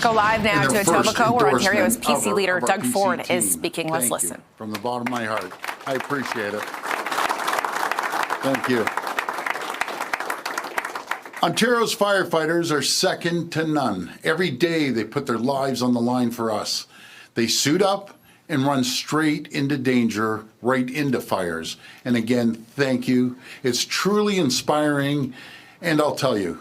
Go live now in to their first Etobicoke, where Ontario's endorsement PC of leader our Doug PC Ford team. is speaking. Let's Thank you. listen. From the bottom of my heart, I appreciate it. Thank you. Ontario's firefighters are second to none. Every day they put their lives on the line for us. They suit up and run straight into danger, right into fires. And again, thank you. It's truly inspiring. And I'll tell you,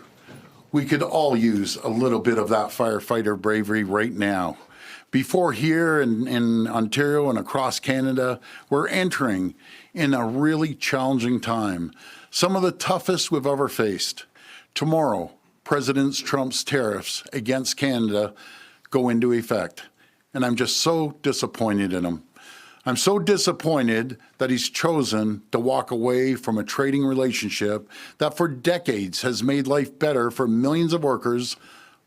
we could all use a little bit of that firefighter bravery right now. Before here in Ontario and across Canada, we're entering in a really challenging time. Some of the toughest we've ever faced. Tomorrow, President Trump's tariffs against Canada go into effect. And I'm just so disappointed in him. I'm so disappointed that he's chosen to walk away from a trading relationship that for decades has made life better for millions of workers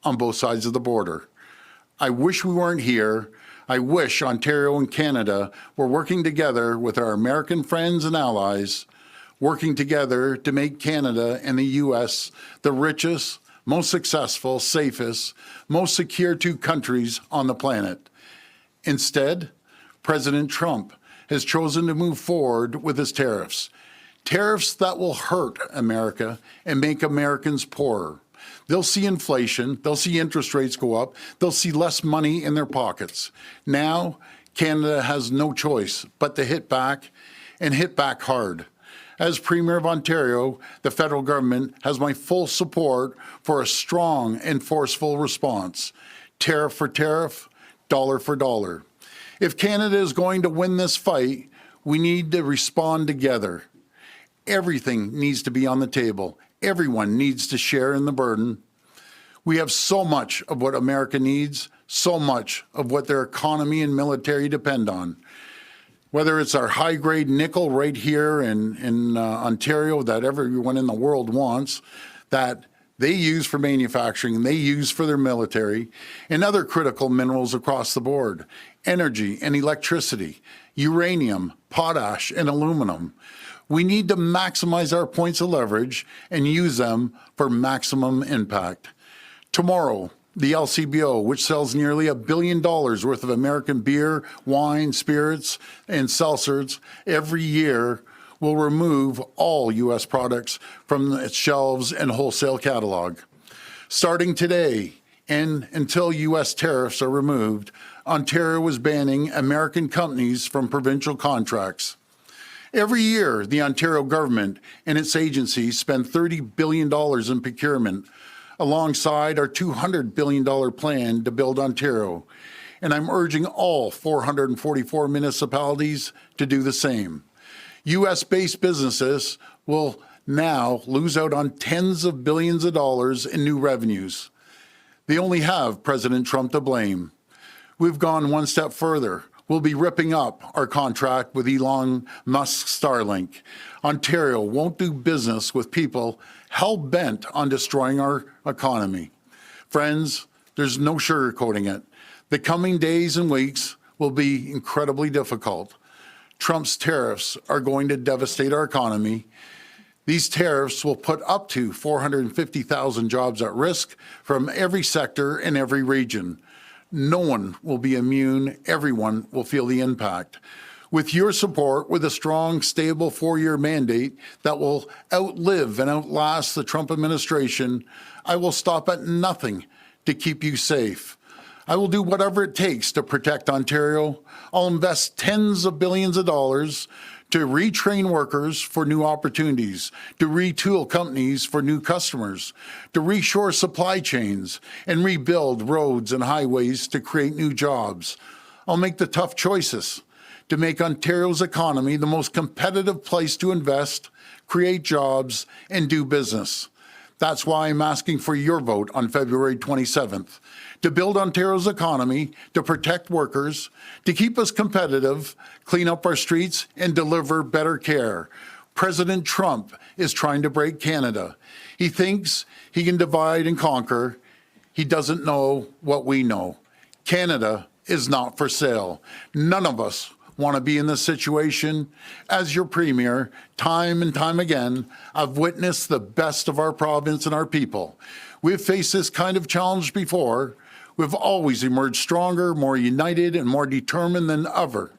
on both sides of the border. I wish we weren't here. I wish Ontario and Canada were working together with our American friends and allies, working together to make Canada and the U.S. the richest, most successful, safest, most secure two countries on the planet. Instead, President Trump has chosen to move forward with his tariffs. Tariffs that will hurt America and make Americans poorer. They'll see inflation, they'll see interest rates go up, they'll see less money in their pockets. Now, Canada has no choice but to hit back and hit back hard. As Premier of Ontario, the federal government has my full support for a strong and forceful response. Tariff for tariff, dollar for dollar. If Canada is going to win this fight, we need to respond together. Everything needs to be on the table. Everyone needs to share in the burden. We have so much of what America needs, so much of what their economy and military depend on. Whether it's our high-grade nickel right here in Ontario that everyone in the world wants, that they use for manufacturing, they use for their military, and other critical minerals across the board, energy and electricity, uranium, potash, and aluminum. We need to maximize our points of leverage and use them for maximum impact. Tomorrow, the LCBO, which sells nearly $1 billion worth of American beer, wine, spirits, and seltzers every year, will remove all U.S. products from its shelves and wholesale catalog. Starting today and until U.S. tariffs are removed, Ontario is banning American companies from provincial contracts. Every year, the Ontario government and its agencies spend $30 billion in procurement, alongside our $200 billion plan to build Ontario. And I'm urging all 444 municipalities to do the same. U.S.-based businesses will now lose out on tens of billions of dollars in new revenues. They only have President Trump to blame. We've gone one step further. We'll be ripping up our contract with Elon Musk's Starlink. Ontario won't do business with people hell-bent on destroying our economy. Friends, there's no sugarcoating it. The coming days and weeks will be incredibly difficult. Trump's tariffs are going to devastate our economy. These tariffs will put up to 450,000 jobs at risk from every sector in every region. No one will be immune. Everyone will feel the impact. With your support, with a strong, stable 4-year mandate that will outlive and outlast the Trump administration, I will stop at nothing to keep you safe. I will do whatever it takes to protect Ontario. I'll invest tens of billions of dollars to retrain workers for new opportunities, to retool companies for new customers, to reshore supply chains, and rebuild roads and highways to create new jobs. I'll make the tough choices to make Ontario's economy the most competitive place to invest, create jobs, and do business. That's why I'm asking for your vote on February 27th, to build Ontario's economy, to protect workers, to keep us competitive, clean up our streets, and deliver better care. President Trump is trying to break Canada. He thinks he can divide and conquer. He doesn't know what we know. Canada is not for sale. None of us want to be in this situation. As your premier, time and time again, I've witnessed the best of our province and our people. We've faced this kind of challenge before. We've always emerged stronger, more united, and more determined than ever.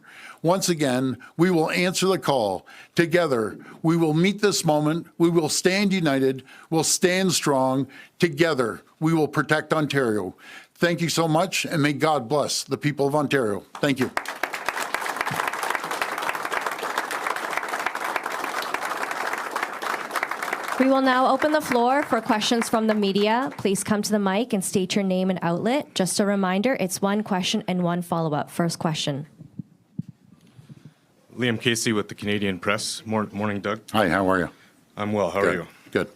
Once again, we will answer the call. Together, we will meet this moment. We will stand united. We'll stand strong. Together, we will protect Ontario. Thank you so much, and may God bless the people of Ontario. Thank you. We will now open the floor for questions from the media. Please come to the mic and state your name and outlet. Just a reminder, it's one question and one follow-up. First question. Liam Casey with the Canadian Press. Morning, Doug. Hi, how are you? I'm well. How are you? Good.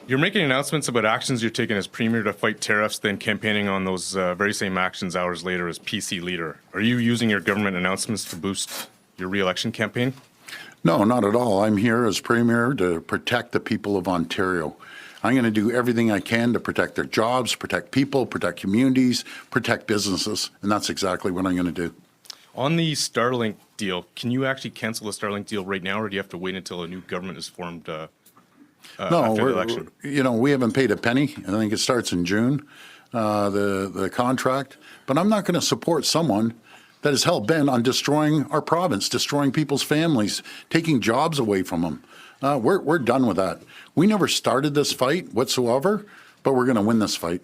You're making announcements about actions you're taking as Premier to fight tariffs, then campaigning on those very same actions hours later as PC leader. Are you using your government announcements to boost your re-election campaign? No, not at all. I'm here as Premier to protect the people of Ontario. I'm going to do everything I can to protect their jobs, protect people, protect communities, protect businesses, and that's exactly what I'm going to do. On the Starlink deal, can you actually cancel the Starlink deal right now, or do you have to wait until a new government is formed after the election? We haven't paid a penny. I think it starts in June, the contract. But I'm not going to support someone that is hell-bent on destroying our province, destroying people's families, taking jobs away from them. We're done with that. We never started this fight whatsoever, but we're going to win this fight.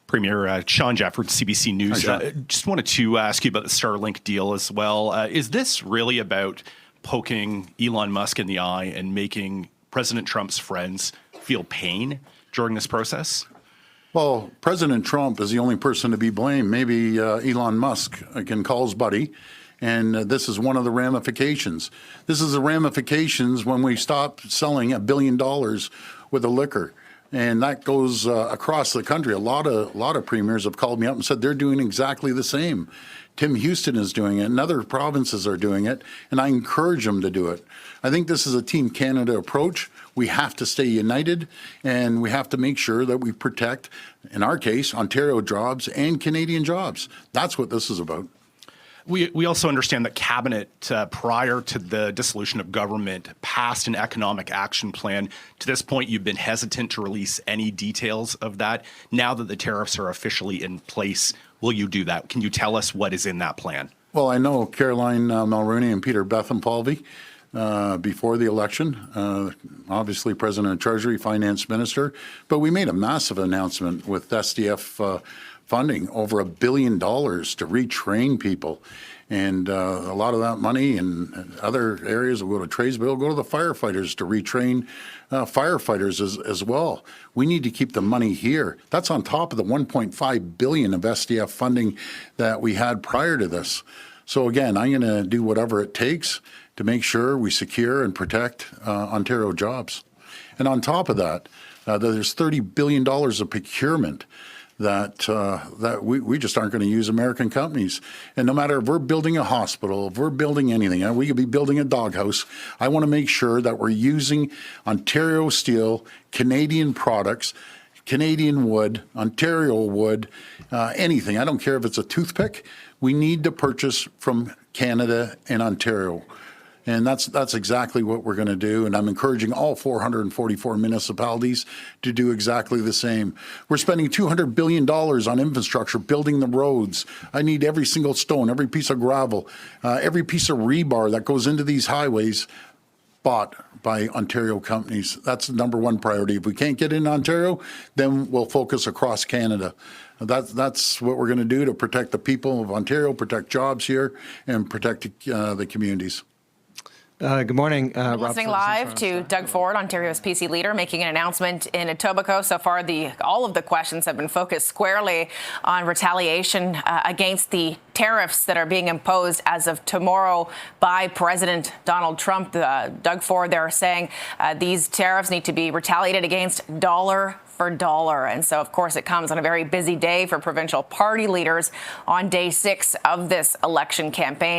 Premier Sean Jefford, CBC News. Just wanted to ask you about the Starlink deal as well. Is this really about poking Elon Musk in the eye and making President Trump's friends feel pain during this process? Well, President Trump is the only person to be blamed. Maybe Elon Musk can call his buddy, and this is one of the ramifications. This is the ramifications when we stop selling $1 billion worth of liquor. And that goes across the country. A lot of premiers have called me up and said they're doing exactly the same. Tim Houston is doing it, and other provinces are doing it, and I encourage them to do it. I think this is a Team Canada approach. We have to stay united, and we have to make sure that we protect, in our case, Ontario jobs and Canadian jobs. That's what this is about. We also understand that Cabinet, prior to the dissolution of government, passed an economic action plan. To this point, you've been hesitant to release any details of that. Now that the tariffs are officially in place, will you do that? Can you tell us what is in that plan? Well, I know Caroline Mulroney and Peter Bethlenfalvy before the election, obviously President of Treasury, Finance Minister, but we made a massive announcement with SDF funding, over $1 billion to retrain people. And a lot of that money in other areas will go to tradespeople, go to the firefighters to retrain firefighters as well. We need to keep the money here. That's on top of the $1.5 billion of SDF funding that we had prior to this. So again, I'm going to do whatever it takes to make sure we secure and protect Ontario jobs. And on top of that, there's $30 billion of procurement that we just aren't going to use American companies. And no matter if we're building a hospital, if we're building anything, we could be building a doghouse, I want to make sure that we're using Ontario steel, Canadian products, Canadian wood, Ontario wood, anything. I don't care if it's a toothpick. We need to purchase from Canada and Ontario. And that's exactly what we're going to do. And I'm encouraging all 444 municipalities to do exactly the same. We're spending $200 billion on infrastructure, building the roads. I need every single stone, every piece of gravel, every piece of rebar that goes into these highways bought by Ontario companies. That's the number one priority. If we can't get in Ontario, then we'll focus across Canada. That's what we're going to do to protect the people of Ontario, protect jobs here, and protect the communities. Good morning. Listening live to Doug Ford, Ontario's PC leader, making an announcement in Etobicoke. So far, all of the questions have been focused squarely on retaliation against the tariffs that are being imposed as of tomorrow by President Donald Trump. Doug Ford, they're saying these tariffs need to be retaliated against dollar for dollar. And so, of course, it comes on a very busy day for provincial party leaders on day 6 of this election campaign.